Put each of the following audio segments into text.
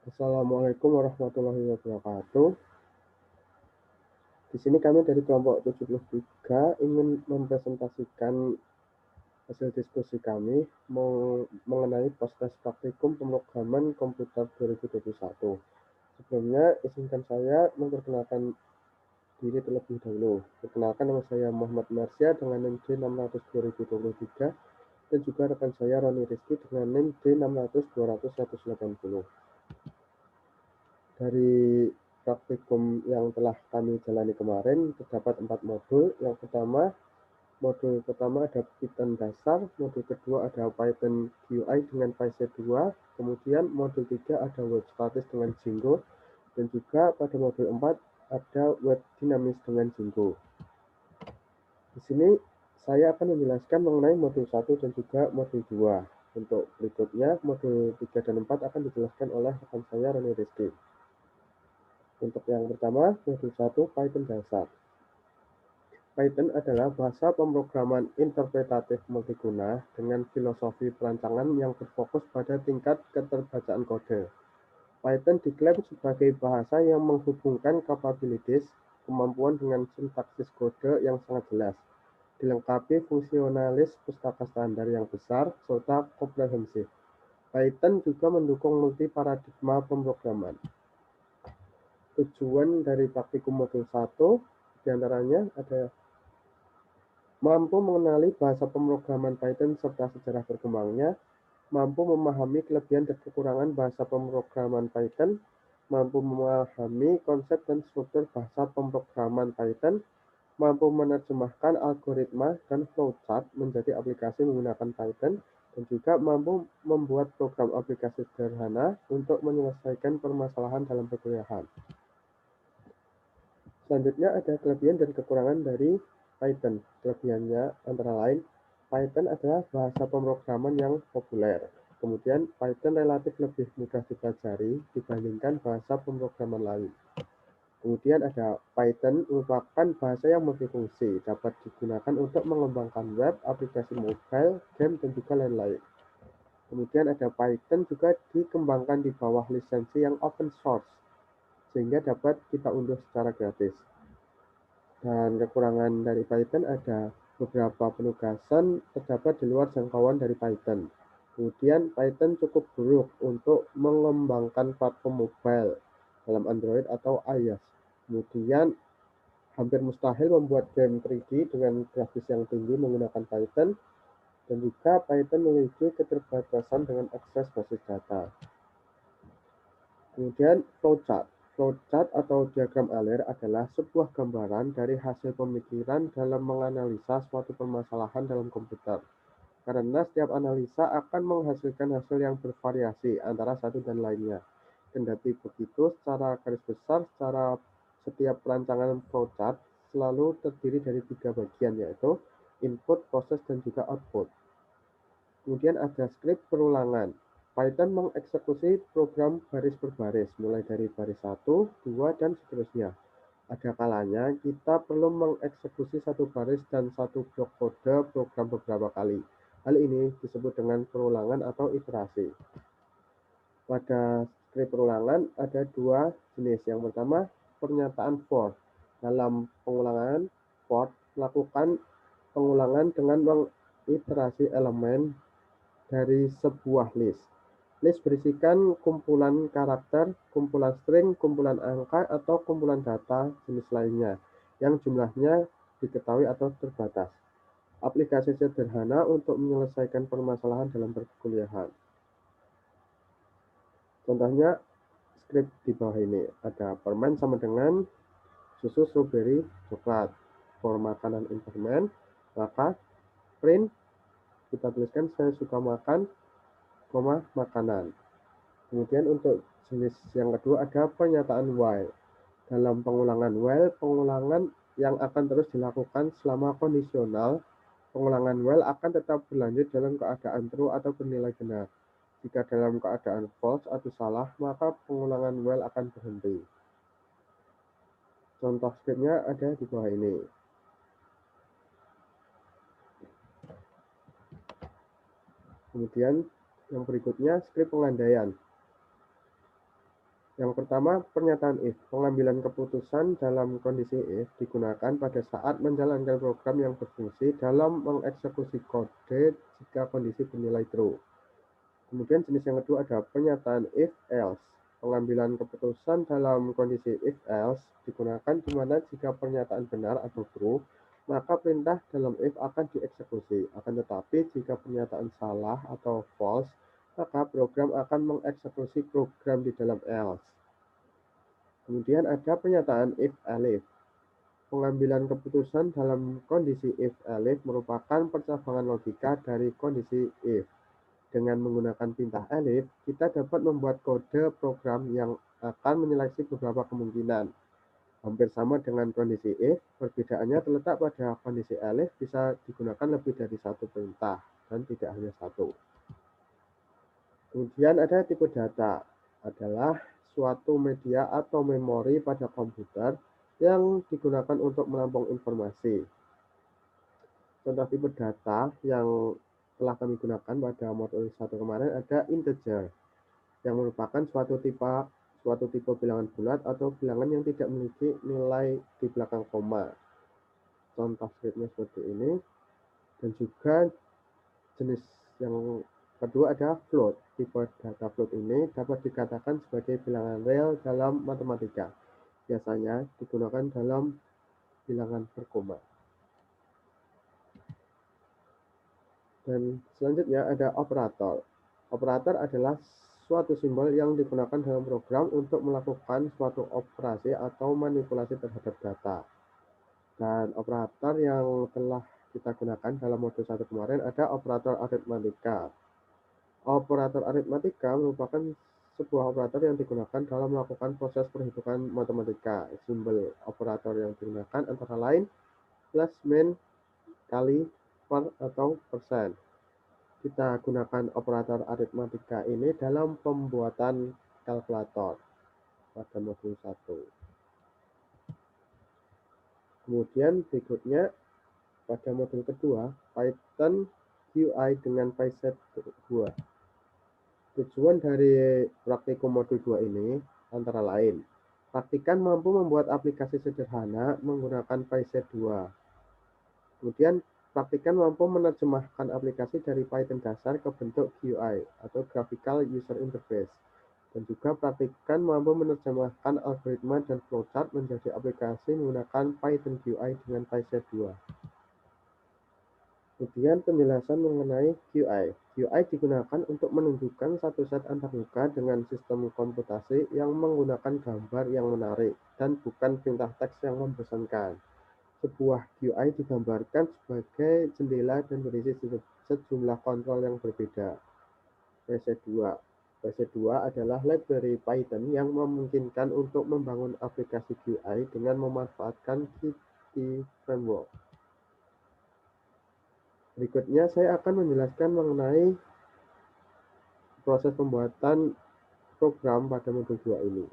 Assalamualaikum warahmatullahi wabarakatuh. Di sini kami dari kelompok 73 ingin mempresentasikan hasil diskusi kami mengenai proses praktikum pemrograman komputer 2021. Sebelumnya, izinkan saya memperkenalkan diri terlebih dahulu. Perkenalkan, nama saya Muhammad Marsya dengan NIM D600 2023 dan juga rekan saya Roni Rizky dengan NIM D600 200 180. Dari praktikum yang telah kami jalani kemarin, terdapat 4 modul. Yang pertama, modul pertama ada Python dasar, modul kedua ada Python GUI dengan PyC2, kemudian modul 3 ada web statis dengan Django, dan juga pada modul 4 ada web dinamis dengan Django. Di sini saya akan menjelaskan mengenai modul 1 dan juga modul 2. Untuk berikutnya, modul 3 dan 4 akan dijelaskan oleh rekan saya Roni Rizky. Untuk yang pertama, modul 1 Python dasar. Python adalah bahasa pemrograman interpretatif multiguna dengan filosofi perancangan yang berfokus pada tingkat keterbacaan kode. Python diklaim sebagai bahasa yang menghubungkan capabilities, kemampuan dengan sintaksis kode yang sangat jelas, dilengkapi fungsionalis pustaka standar yang besar, serta komprehensif. Python juga mendukung multi-paradigma pemrograman. Tujuan dari praktikum modul 1 diantaranya ada mampu mengenali bahasa pemrograman Python serta sejarah berkembangnya, mampu memahami kelebihan dan kekurangan bahasa pemrograman Python, mampu memahami konsep dan struktur bahasa pemrograman Python, mampu menerjemahkan algoritma dan flowchart menjadi aplikasi menggunakan Python, dan juga mampu membuat program aplikasi sederhana untuk menyelesaikan permasalahan dalam perkuliahan. Selanjutnya ada kelebihan dan kekurangan dari Python. Kelebihannya antara lain, Python adalah bahasa pemrograman yang populer. Kemudian Python relatif lebih mudah dipelajari dibandingkan bahasa pemrograman lain. Kemudian ada Python merupakan bahasa yang multifungsi, dapat digunakan untuk mengembangkan web, aplikasi mobile, game, dan juga lain-lain. Kemudian ada Python juga dikembangkan di bawah lisensi yang open source, sehingga dapat kita unduh secara gratis. Dan kekurangan dari Python ada beberapa penugasan terdapat di luar jangkauan dari Python. Kemudian Python cukup buruk untuk mengembangkan platform mobile dalam Android atau iOS. Kemudian hampir mustahil membuat game 3D dengan grafis yang tinggi menggunakan Python. Dan juga Python memiliki keterbatasan dengan akses basis data. Kemudian flowchart. Flowchart atau diagram alir adalah sebuah gambaran dari hasil pemikiran dalam menganalisa suatu permasalahan dalam komputer. Karena setiap analisa akan menghasilkan hasil yang bervariasi antara satu dan lainnya. Kendati begitu, secara garis besar, setiap perancangan flowchart selalu terdiri dari 3 bagian, yaitu input, proses, dan juga output. Kemudian ada skrip perulangan. Python mengeksekusi program baris per baris, mulai dari baris 1, 2, dan seterusnya. Ada kalanya kita perlu mengeksekusi satu baris dan satu blok kode program beberapa kali. Hal ini disebut dengan perulangan atau iterasi. Pada skrip perulangan ada 2 jenis. Yang pertama, pernyataan for. Dalam pengulangan, for melakukan pengulangan dengan mengiterasi elemen dari sebuah list. List berisikan kumpulan karakter, kumpulan string, kumpulan angka, atau kumpulan data jenis lainnya yang jumlahnya diketahui atau terbatas. Aplikasi sederhana untuk menyelesaikan permasalahan dalam perkuliahan. Contohnya skrip di bawah ini. Ada permen sama dengan susu strawberry coklat. For makanan in permen, maka print kita tuliskan saya suka makan, makanan. Kemudian untuk jenis yang kedua ada pernyataan while. Dalam pengulangan while, pengulangan yang akan terus dilakukan selama kondisional. Pengulangan while akan tetap berlanjut dalam keadaan true atau bernilai benar. Jika dalam keadaan false atau salah, maka pengulangan while akan berhenti. Contoh skripnya ada di bawah ini. Kemudian yang berikutnya skrip pengandaian. Yang pertama, pernyataan if. Pengambilan keputusan dalam kondisi if digunakan pada saat menjalankan program yang berfungsi dalam mengeksekusi kode jika kondisi bernilai true. Kemudian jenis yang kedua ada pernyataan if else. Pengambilan keputusan dalam kondisi if else digunakan di mana jika pernyataan benar atau true, maka perintah dalam if akan dieksekusi. Akan tetapi jika pernyataan salah atau false, maka program akan mengeksekusi program di dalam else. Kemudian ada pernyataan if elif. Pengambilan keputusan dalam kondisi if elif merupakan percabangan logika dari kondisi if. Dengan menggunakan perintah elif, kita dapat membuat kode program yang akan menyeleksi beberapa kemungkinan. Hampir sama dengan kondisi if, perbedaannya terletak pada kondisi elif bisa digunakan lebih dari satu perintah dan tidak hanya satu. Kemudian ada tipe data, adalah suatu media atau memori pada komputer yang digunakan untuk menampung informasi. Contoh tipe data yang telah kami gunakan pada modul 1 kemarin ada integer, yang merupakan suatu tipe bilangan bulat atau bilangan yang tidak memiliki nilai di belakang koma. Contoh scriptnya seperti ini. Dan juga jenis yang kedua ada float. Tipe data float ini dapat dikatakan sebagai bilangan real dalam matematika. Biasanya digunakan dalam bilangan berkoma. Dan selanjutnya ada operator. Operator adalah suatu simbol yang digunakan dalam program untuk melakukan suatu operasi atau manipulasi terhadap data. Dan operator yang telah kita gunakan dalam modul 1 kemarin ada operator aritmatika. Operator aritmatika merupakan sebuah operator yang digunakan dalam melakukan proses perhitungan matematika. Simbol operator yang digunakan antara lain plus, min, kali, per, atau persen. Kita gunakan operator aritmatika ini dalam pembuatan kalkulator pada modul 1. Kemudian berikutnya pada modul kedua, Python GUI dengan PySet 2. Tujuan dari praktikum modul 2 ini antara lain, praktikan mampu membuat aplikasi sederhana menggunakan PySet 2. Kemudian praktikan mampu menerjemahkan aplikasi dari Python dasar ke bentuk GUI atau Graphical User Interface. Dan juga praktikan mampu menerjemahkan algoritma dan flowchart menjadi aplikasi menggunakan Python GUI dengan PySet 2. Kemudian penjelasan mengenai GUI. GUI digunakan untuk menunjukkan satu set antarmuka dengan sistem komputasi yang menggunakan gambar yang menarik dan bukan perintah teks yang membosankan. Sebuah GUI digambarkan sebagai jendela dan berisi sejumlah kontrol yang berbeda. PySet 2. PySet 2 adalah library Python yang memungkinkan untuk membangun aplikasi GUI dengan memanfaatkan Qt Framework. Berikutnya saya akan menjelaskan mengenai proses pembuatan program pada modul 2 ini.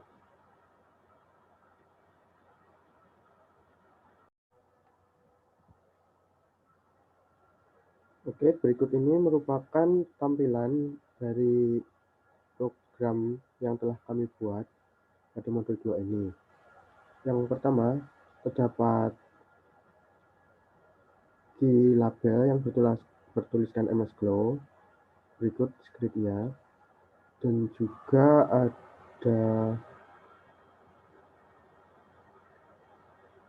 Oke, berikut ini merupakan tampilan dari program yang telah kami buat pada modul 2 ini. Yang pertama, terdapat di label yang bertuliskan MS Glow, berikut scriptnya, dan juga ada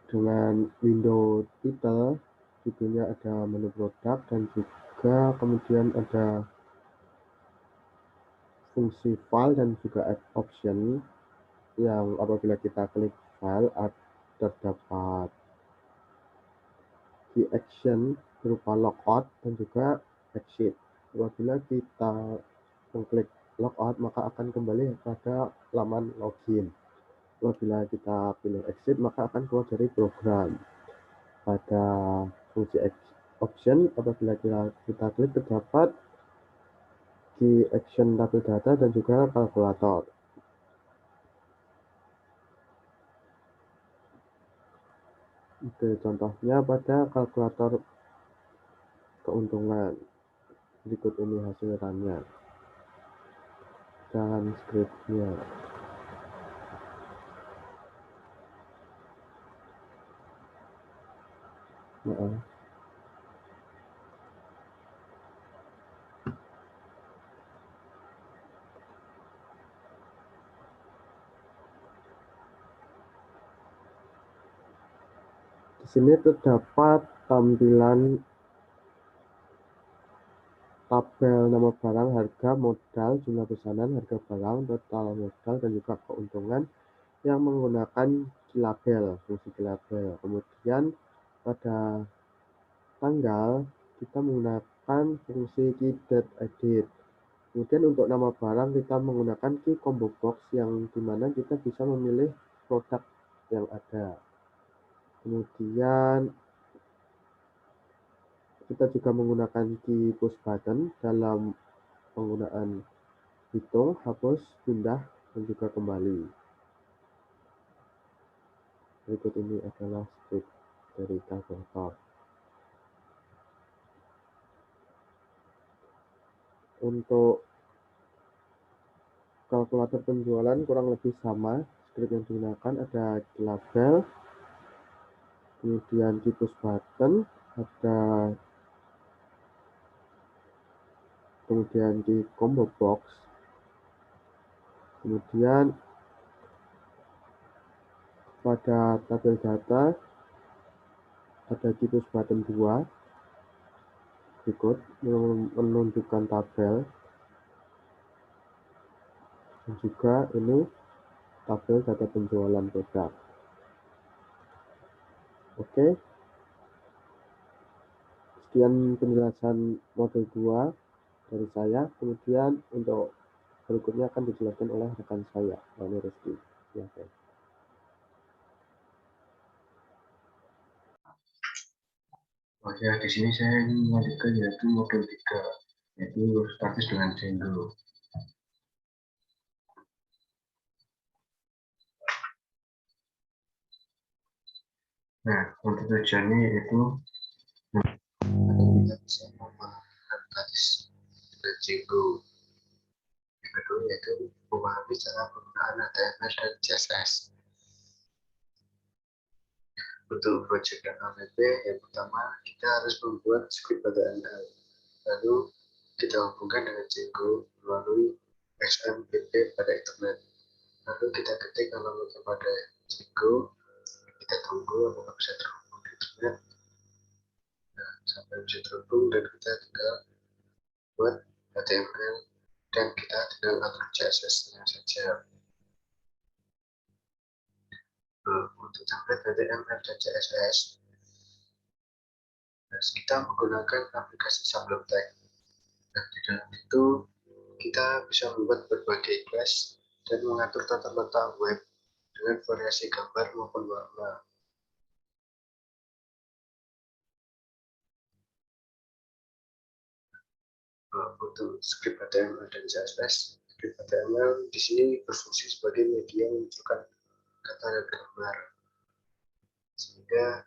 dengan window title, judulnya ada menu produk, dan juga kemudian ada fungsi file dan juga add option yang apabila kita klik file terdapat key action berupa logout dan juga exit. Apabila kita mengklik logout maka akan kembali pada laman login. Apabila kita pilih exit maka akan keluar dari program. Pada fungsi option apabila kita klik terdapat key action tabel data dan juga kalkulator. Itu contohnya pada kalkulator keuntungan. Berikut ini hasil runnya dan scriptnya. sini terdapat tampilan tabel nama barang, harga, modal, jumlah pesanan, harga barang, total modal, dan juga keuntungan yang menggunakan label, fungsi label. Kemudian pada tanggal kita menggunakan fungsi key date edit. Kemudian untuk nama barang kita menggunakan key combo box yang dimana kita bisa memilih produk yang ada. Kemudian kita juga menggunakan key push button dalam penggunaan hitung, hapus, pindah, dan juga kembali. Berikut ini adalah script dari kalkulator. Untuk kalkulator penjualan kurang lebih sama. Script yang digunakan ada label, kemudian di push button, ada kemudian di combo box, kemudian pada tabel data ada di push button 2 berikut menunjukkan tabel, dan juga ini tabel data penjualan produk. Oke, sekian penjelasan modul 2 dari saya. Kemudian untuk berikutnya akan dijelaskan oleh rekan saya, Rani Rizky. Silakan. Oke, di sini saya ingin melanjutkan yaitu modul 3, yaitu status dengan Django. Nah, untuk tujuannya yaitu kita bisa memahami status dengan Django. Yang kedua yaitu memahami cara penggunaan HTML dan CSS. Untuk project dan APP, yang pertama kita harus membuat script HTML. Lalu kita hubungkan dengan Django melalui XMPP pada internet. Lalu kita ketik alamat kepada Django, kita tunggu apakah bisa terhubung di internet. Nah, sampai bisa terhubung dan kita tinggal buat HTML dan kita tinggal atur CSS-nya saja. Untuk template HTML dan CSS, kita menggunakan aplikasi Sublime Text. Dan di dalam itu kita bisa membuat berbagai class dan mengatur tata letak web dengan variasi gambar maupun warna. Untuk script HTML dan CSS, script HTML di sini berfungsi sebagai media menunjukkan kata dan gambar, sehingga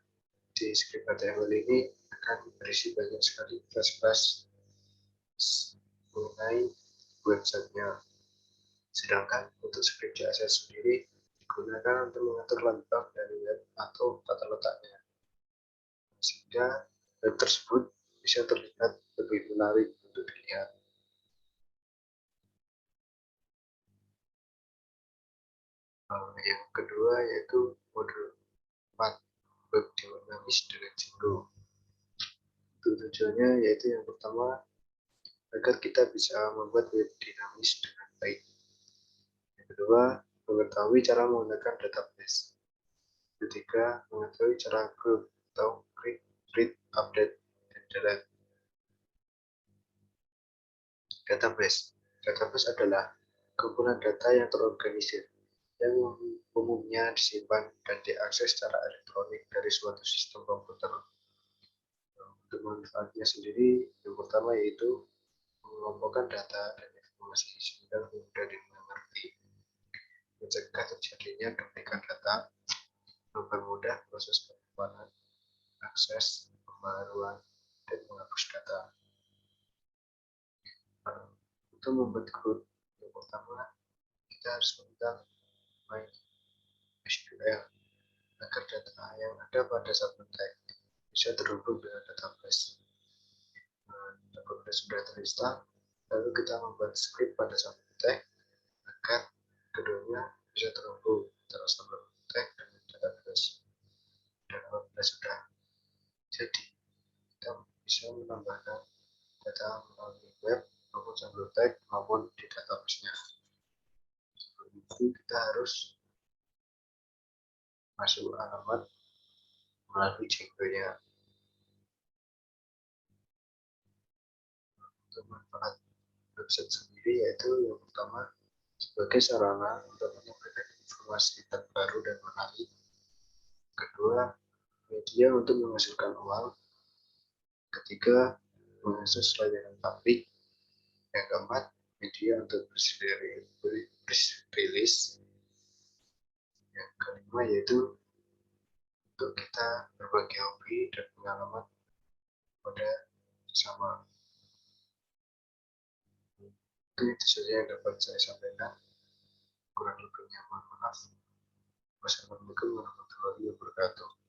di script HTML ini akan berisi banyak sekali kelas-kelas mengenai websitenya. Sedangkan untuk script CSS sendiri digunakan untuk mengatur lambang dari web atau tata letaknya, sehingga web tersebut bisa terlihat lebih menarik untuk dilihat. Yang kedua yaitu modul 4, web dinamis dengan Django. Tujuannya yaitu yang pertama agar kita bisa membuat web dinamis dengan baik. Yang kedua, mengetahui cara menggunakan database. Ketiga, mengetahui cara group atau create, read, update, dan delete. Database. Database adalah kumpulan data yang terorganisir yang umumnya disimpan dan diakses secara elektronik dari suatu sistem komputer. Untuk manfaatnya sendiri, yang pertama yaitu mengelompokkan data dan informasi sehingga mudah dimengerti, mencegah terjadinya duplikat data, mempermudah proses penyimpanan, akses, pembaruan, dan menghapus data. Untuk membuat grup, yang pertama kita harus menggunakan MySQL agar data yang ada pada satu tag bisa terhubung dengan database. Database sudah terinstall, lalu kita membuat script pada satu tag agar keduanya bisa terhubung antara satu tag dengan database. Dan apabila sudah jadi, kita bisa menambahkan data melalui web maupun sambil tag maupun di database-nya. Sebelum itu kita harus masuk alamat melalui Gmail-nya. Untuk manfaat website sendiri yaitu yang pertama sebagai sarana untuk menyampaikan informasi terbaru dan menarik. Kedua, media untuk menghasilkan uang. Ketiga, mengakses layanan publik. Yang keempat, media untuk rilis. Yang kelima yaitu untuk kita berbagi hobi dan pengalaman pada sesama. Itu saja yang dapat saya sampaikan. Kurang lebihnya mohon maaf. Wassalamualaikum warahmatullahi wabarakatuh.